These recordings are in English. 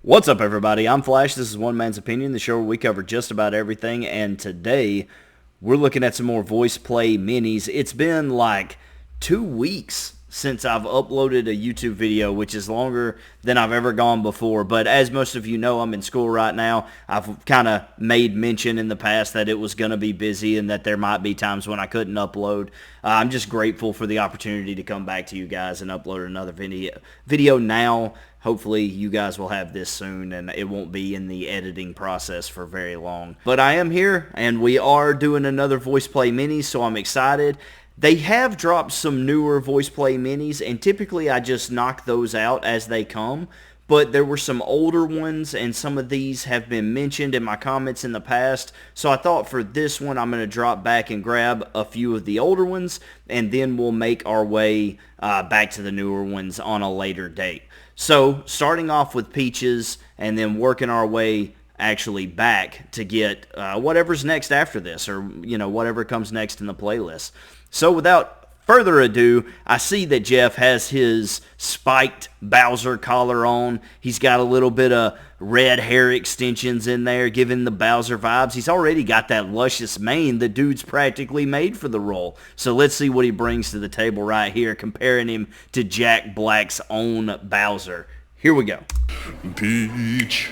What's up, everybody? I'm Flash. This is One Man's Opinion, the show where we cover just about everything, and today we're looking at some more Voiceplay minis. It's been like 2 weeks since I've uploaded a YouTube video, which is longer than I've ever gone before. But as most of you know, I'm in school right now. I've kind of made mention in the past that it was going to be busy and that there might be times when I couldn't upload. I'm just grateful for the opportunity to come back to you guys and upload another video now. Hopefully you guys will have this soon and it won't be in the editing process for very long. But I am here and we are doing another Voiceplay mini, so I'm excited. They have dropped some newer Voiceplay minis, and typically I just knock those out as they come. But there were some older ones, and some of these have been mentioned in my comments in the past. So I thought for this one, I'm going to drop back and grab a few of the older ones, and then we'll make our way back to the newer ones on a later date. So starting off with Peaches, and then working our way actually back to get whatever's next after this, or whatever comes next in the playlist. So without further ado, I see that Jeff has his spiked Bowser collar on. He's got a little bit of red hair extensions in there, giving the Bowser vibes. He's already got that luscious mane. The dude's practically made for the role. So let's see what he brings to the table right here, comparing him to Jack Black's own Bowser. Here we go. Peach,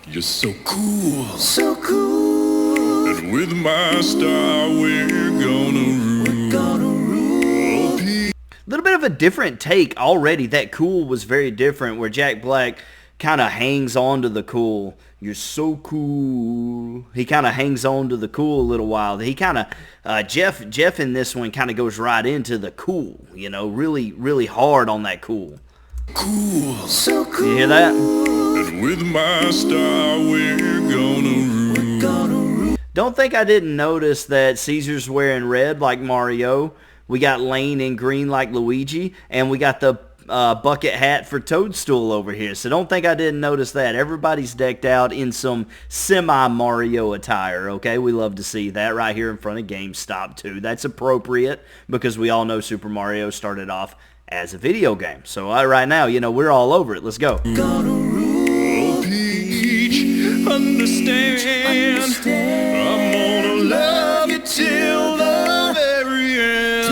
you're so cool. So cool. And with my star, we're gonna rule. Oh, Peach. A little bit of a different take already. That cool was very different, where Jack Black kind of hangs on to the cool. You're so cool. He kind of hangs on to the cool a little while. He kind of, Jeff in this one kind of goes right into the cool, really, really hard on that cool. Cool. So cool. You hear that? And with my star, we're gonna rule. Don't think I didn't notice that Caesar's wearing red like Mario. We got Lane in green like Luigi, and we got the bucket hat for Toadstool over here. So don't think I didn't notice that. Everybody's decked out in some semi-Mario attire, okay? We love to see that right here in front of GameStop, too. That's appropriate because we all know Super Mario started off as a video game. So right now, we're all over it. Let's go. Oh, Peach, understand. I'm gonna love you till the very end.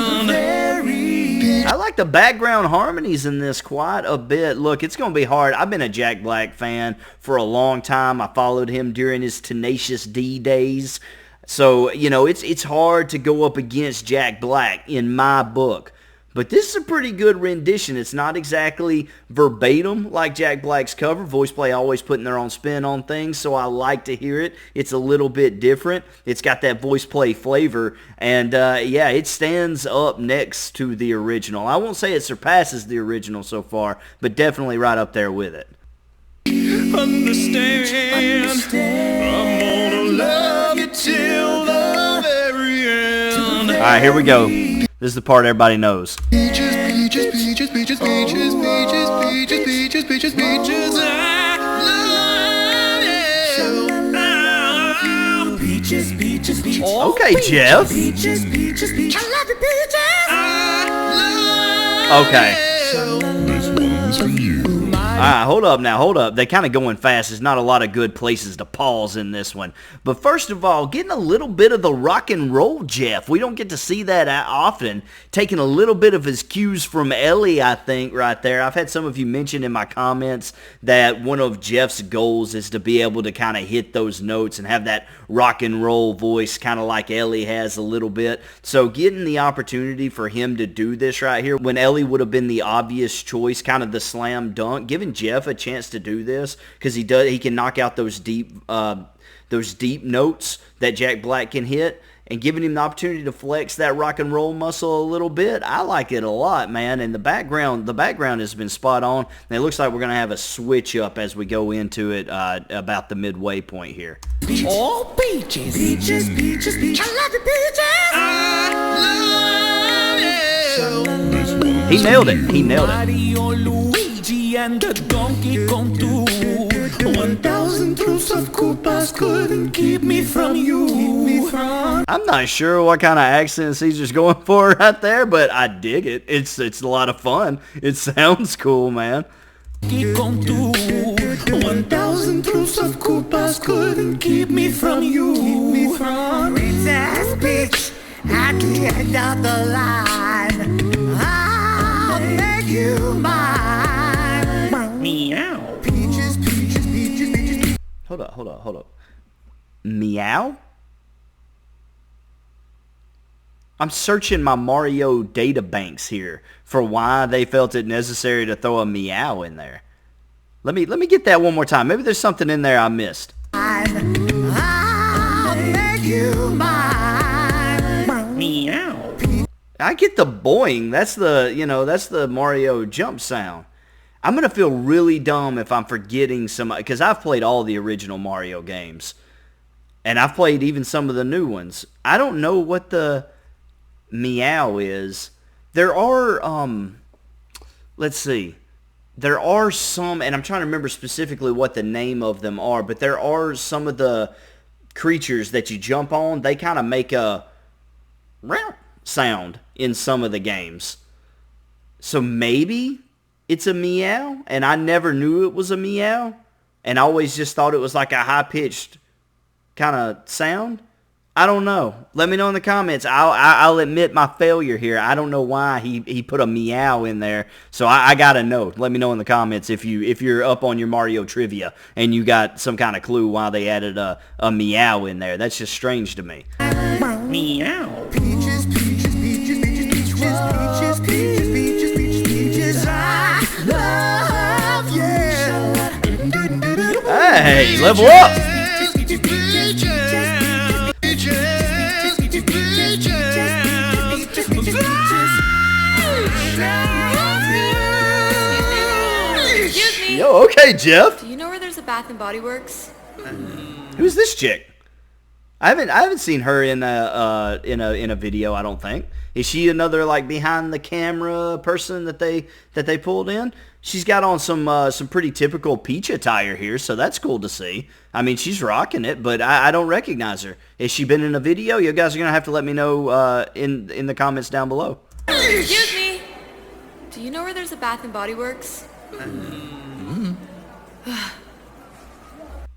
I like the background harmonies in this quite a bit. Look, it's going to be hard. I've been a Jack Black fan for a long time. I followed him during his Tenacious D days. So, it's hard to go up against Jack Black in my book. But this is a pretty good rendition. It's not exactly verbatim like Jack Black's cover. Voiceplay always putting their own spin on things, so I like to hear it. It's a little bit different. It's got that Voiceplay flavor, and yeah, it stands up next to the original. I won't say it surpasses the original so far, but definitely right up there with it. Understand. I'm gonna love you till the very end. All right, here we go. This is the part everybody knows. Peaches, peaches, peaches, peaches, peaches, peaches, peaches, peaches, peaches, peaches. I love you. Peaches, peaches, peaches. Okay, Jeff. Peaches, peaches, peaches. I love the peaches. Okay. This one's for you. All right, hold up. They're kind of going fast. There's not a lot of good places to pause in this one. But first of all, getting a little bit of the rock and roll Jeff. We don't get to see that often. Taking a little bit of his cues from Ellie, I think, right there. I've had some of you mention in my comments that one of Jeff's goals is to be able to kind of hit those notes and have that rock and roll voice, kind of like Ellie has a little bit. So getting the opportunity for him to do this right here, when Ellie would have been the obvious choice, kind of the slam dunk, giving Jeff a chance to do this, because he can knock out those deep notes that Jack Black can hit, and giving him the opportunity to flex that rock and roll muscle a little bit. I like it a lot, man. And the background has been spot on. And it looks like we're going to have a switch up as we go into it about the midway point here. Oh, peaches. Peaches, peaches, peaches. I love the peaches. I love you. He nailed it. Mario, Luigi, and the Donkey Kong too. 1,000 troops of Koopas couldn't keep me from you. I'm not sure what kind of accent Caesar's going for right there, but I dig it. It's a lot of fun. It sounds cool, man. Donkey Kong 2. 1,000 troops of Koopas couldn't keep me from you. Princess Peach, at the end of the line, I'll make you mine. Meow. Peaches, peaches, peaches, peaches. Hold up. Meow? I'm searching my Mario data banks here for why they felt it necessary to throw a meow in there. Let me get that one more time. Maybe there's something in there I missed. I'll make you mine. Meow. I get the boing. That's the Mario jump sound. I'm going to feel really dumb if I'm forgetting some, because I've played all the original Mario games. And I've played even some of the new ones. I don't know what the meow is. There are, let's see. There are some, and I'm trying to remember specifically what the name of them are, but there are some of the creatures that you jump on, they kind of make a sound in some of the games. So maybe it's a meow, and I never knew it was a meow, and I always just thought it was like a high-pitched kind of sound. I don't know. Let me know in the comments. I'll admit my failure here. I don't know why he put a meow in there. So I gotta know. Let me know in the comments if you're up on your Mario trivia and you got some kind of clue why they added a meow in there. That's just strange to me. Meow. Peaches, peaches, peaches, peaches, peaches, peaches, peaches, peaches, peaches, I love you. Hey, level up. Yo, okay, Jeff. Do you know where there's a Bath and Body Works? Who's this chick? I haven't seen her in a video. I don't think. Is she another like behind the camera person that they pulled in? She's got on some pretty typical Peach attire here, so that's cool to see. I mean, she's rocking it, but I don't recognize her. Has she been in a video? You guys are gonna have to let me know in the comments down below. Excuse me. Do you know where there's a Bath and Body Works?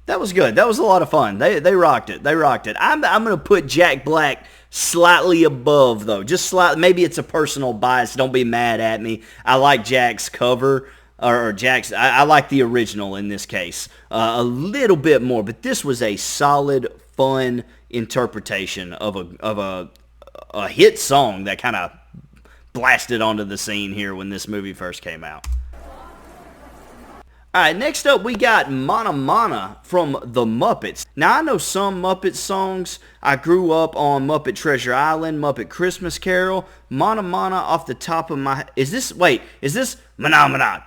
That was good. That was a lot of fun. They rocked it. They rocked it. I'm gonna put Jack Black slightly above though. Just slightly. Maybe it's a personal bias. Don't be mad at me. I like Jack's cover or Jack's. I like the original in this case a little bit more. But this was a solid, fun interpretation of a hit song that kind of blasted onto the scene here when this movie first came out. Alright, next up we got Mahnamahna from the Muppets. Now I know some Muppet songs. I grew up on Muppet Treasure Island, Muppet Christmas Carol. Mahnamahna off the top of my... Is this mahnamahna?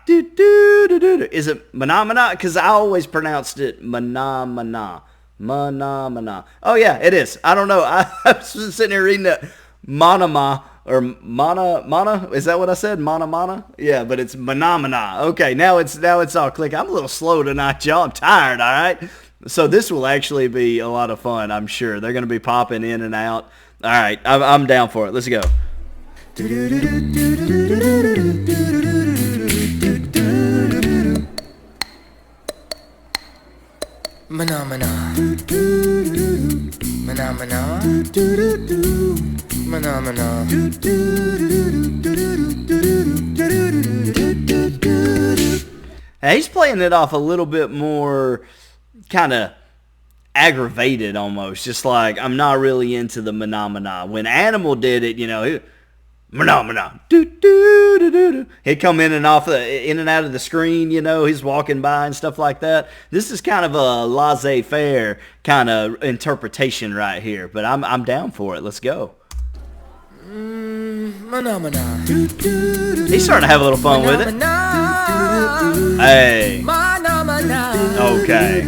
Is it mahnamahna? Because I always pronounced it mahnamahna. Mahnamahna. Oh yeah, it is. I don't know. I was sitting here reading that mahnamahna. Or mana, is that what I said? Mahnamahna? Yeah, but it's mahnamahna. Okay, now it's all clicking. I'm a little slow tonight, y'all. I'm tired, all right? So this will actually be a lot of fun, I'm sure. They're going to be popping in and out. All right, I'm down for it. Let's go. Mahnamahna. Mahnamahna. Mahnamahna. He's playing it off a little bit more kind of aggravated almost. Just like, I'm not really into the mahnamahna. When Animal did it, mahnamahna. He'd come in and out of the screen, he's walking by and stuff like that. This is kind of a laissez-faire kind of interpretation right here. But I'm down for it. Let's go. Mahnamahna. He's starting to have a little fun with it. Hey. Okay.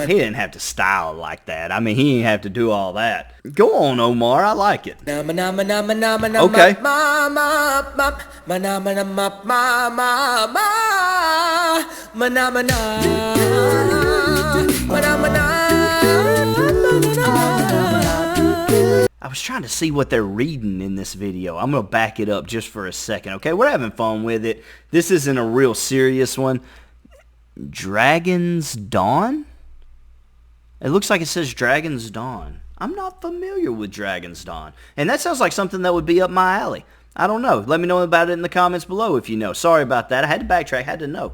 He didn't have to style like that. I mean, he didn't have to do all that. Go on, Omar. I like it. Okay. I was trying to see what they're reading in this video. I'm going to back it up just for a second, okay? We're having fun with it. This isn't a real serious one. Dragon's Dawn? It looks like it says Dragon's Dawn. I'm not familiar with Dragon's Dawn. And that sounds like something that would be up my alley. I don't know. Let me know about it in the comments below if you know. Sorry about that. I had to backtrack. I had to know.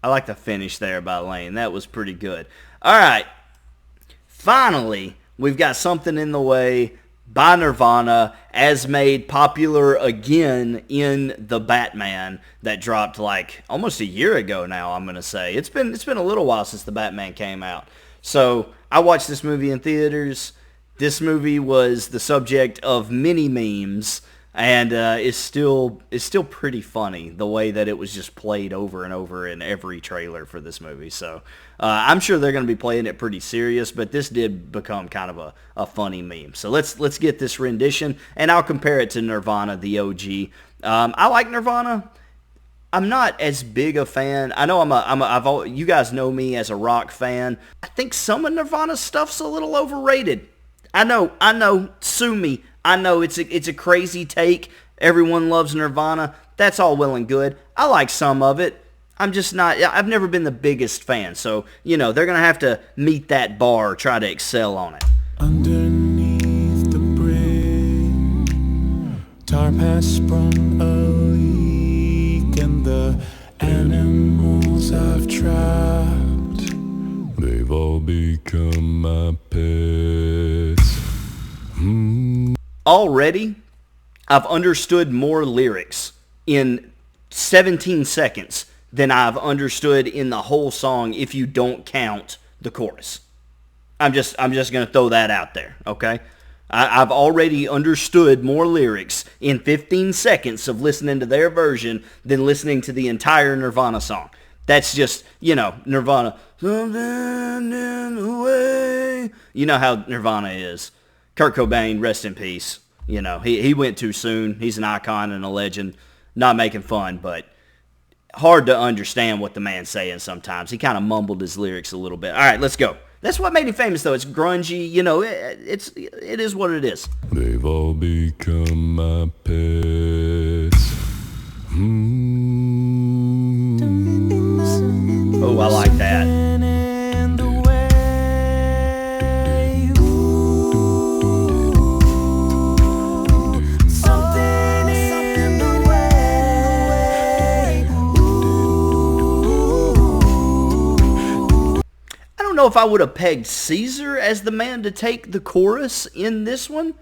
I like the finish there by Lane. That was pretty good. All right. Finally, we've got Something in the Way by Nirvana, as made popular again in The Batman that dropped like almost a year ago now, I'm going to say. It's been a little while since The Batman came out. So I watched this movie in theaters. This movie was the subject of many memes, and it's still pretty funny the way that it was just played over and over in every trailer for this movie. So I'm sure they're going to be playing it pretty serious, but this did become kind of a funny meme. So let's get this rendition, and I'll compare it to Nirvana, the OG. I like Nirvana. I'm not as big a fan. I know you guys know me as a rock fan. I think some of Nirvana's stuff's a little overrated. I know, sue me. I know it's a crazy take. Everyone loves Nirvana. That's all well and good. I like some of it. I've never been the biggest fan. So, they're going to have to meet that bar, try to excel on it. Underneath the bridge, tarp has sprung a leak, and the animals I've trapped, they've all become my pets. Already, I've understood more lyrics in 17 seconds than I've understood in the whole song if you don't count the chorus. I'm just going to throw that out there, okay? I've already understood more lyrics in 15 seconds of listening to their version than listening to the entire Nirvana song. That's just, Nirvana. Something in the way. You know how Nirvana is. Kurt Cobain, rest in peace. He went too soon. He's an icon and a legend. Not making fun, but hard to understand what the man's saying sometimes. He kind of mumbled his lyrics a little bit. All right, let's go. That's what made him famous, though. It's grungy. It is what it is. They've all become my pets. Oh, I like that. I don't know if I would have pegged Caesar as the man to take the chorus in this one,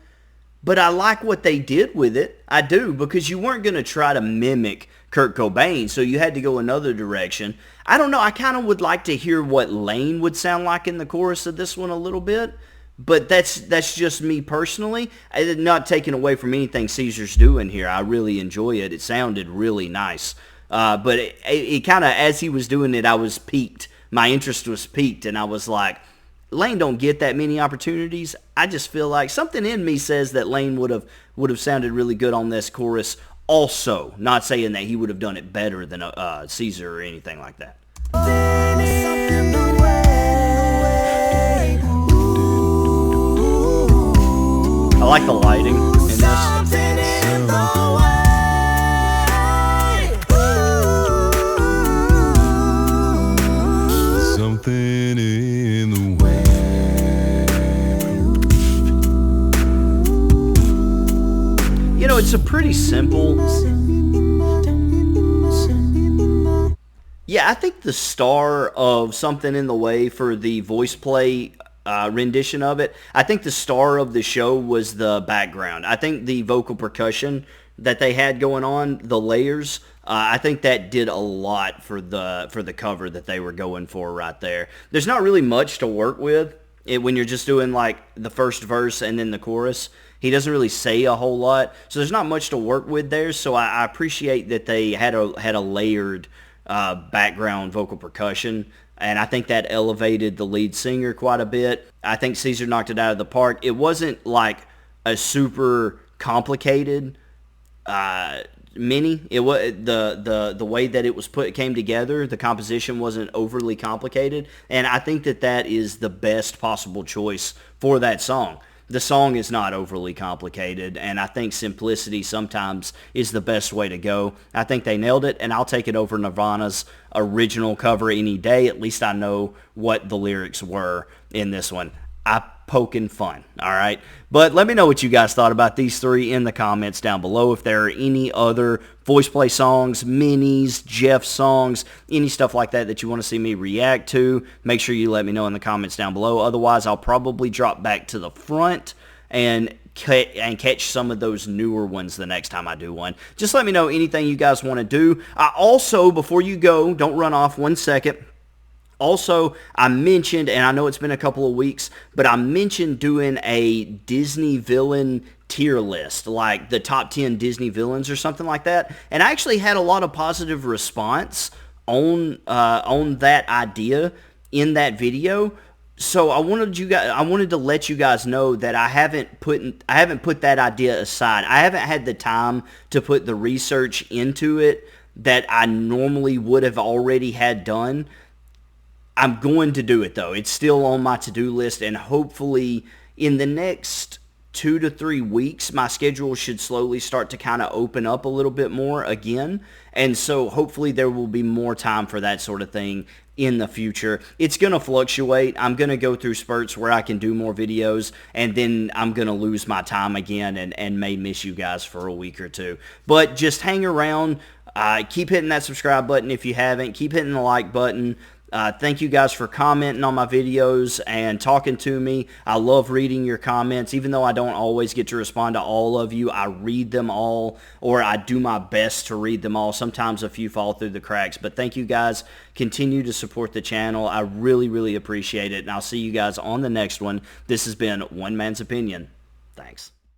but I like what they did with it. I do, because you weren't going to try to mimic Kurt Cobain, so you had to go another direction. I don't know. I kind of would like to hear what Lane would sound like in the chorus of this one a little bit, but that's just me personally. Not taking away from anything Caesar's doing here. I really enjoy it. It sounded really nice, but it kind of, as he was doing it, I was piqued. My interest was piqued, and I was like, Lane don't get that many opportunities. I just feel like something in me says that Lane would have sounded really good on this chorus also. Not saying that he would have done it better than Caesar or anything like that. I like the lighting in this. Something in the way. It's a pretty simple. Yeah, I think the star of Something in the Way for the Voiceplay rendition of it, I think the star of the show was the background. I think the vocal percussion that they had going on, the layers, I think that did a lot for the cover that they were going for right there. There's not really much to work with when you're just doing like the first verse and then the chorus. He doesn't really say a whole lot, so there's not much to work with there. So I appreciate that they had a layered background vocal percussion, and I think that elevated the lead singer quite a bit. I think Caesar knocked it out of the park. It wasn't like a super complicated mini. It was the way that it was came together. The composition wasn't overly complicated, and I think that is the best possible choice for that song. The song is not overly complicated, and I think simplicity sometimes is the best way to go. I think they nailed it, and I'll take it over Nirvana's original cover any day. At least I know what the lyrics were in this one. Poking fun, all right? But let me know what you guys thought about these three in the comments down below. If there are any other Voiceplay songs, minis, Jeff songs, any stuff like that you want to see me react to, make sure you let me know in the comments down below. Otherwise, I'll probably drop back to the front and catch some of those newer ones the next time I do one. Just let me know anything you guys want to do. I also, before you go, don't run off 1 second. Also, I mentioned, and I know it's been a couple of weeks, but I mentioned doing a Disney villain tier list, like the top 10 Disney villains or something like that. And I actually had a lot of positive response on that idea in that video. So I wanted to let you guys know that I haven't put that idea aside. I haven't had the time to put the research into it that I normally would have already had done. I'm going to do it, though. It's still on my to-do list, and hopefully in the next 2 to 3 weeks, my schedule should slowly start to kind of open up a little bit more again. And so hopefully there will be more time for that sort of thing in the future. It's going to fluctuate. I'm going to go through spurts where I can do more videos, and then I'm going to lose my time again and may miss you guys for a week or two. But just hang around. Keep hitting that subscribe button if you haven't. Keep hitting the like button. Thank you guys for commenting on my videos and talking to me. I love reading your comments. Even though I don't always get to respond to all of you, I read them all, or I do my best to read them all. Sometimes a few fall through the cracks, but thank you guys. Continue to support the channel. I really, really appreciate it, and I'll see you guys on the next one. This has been One Man's Opinion. Thanks.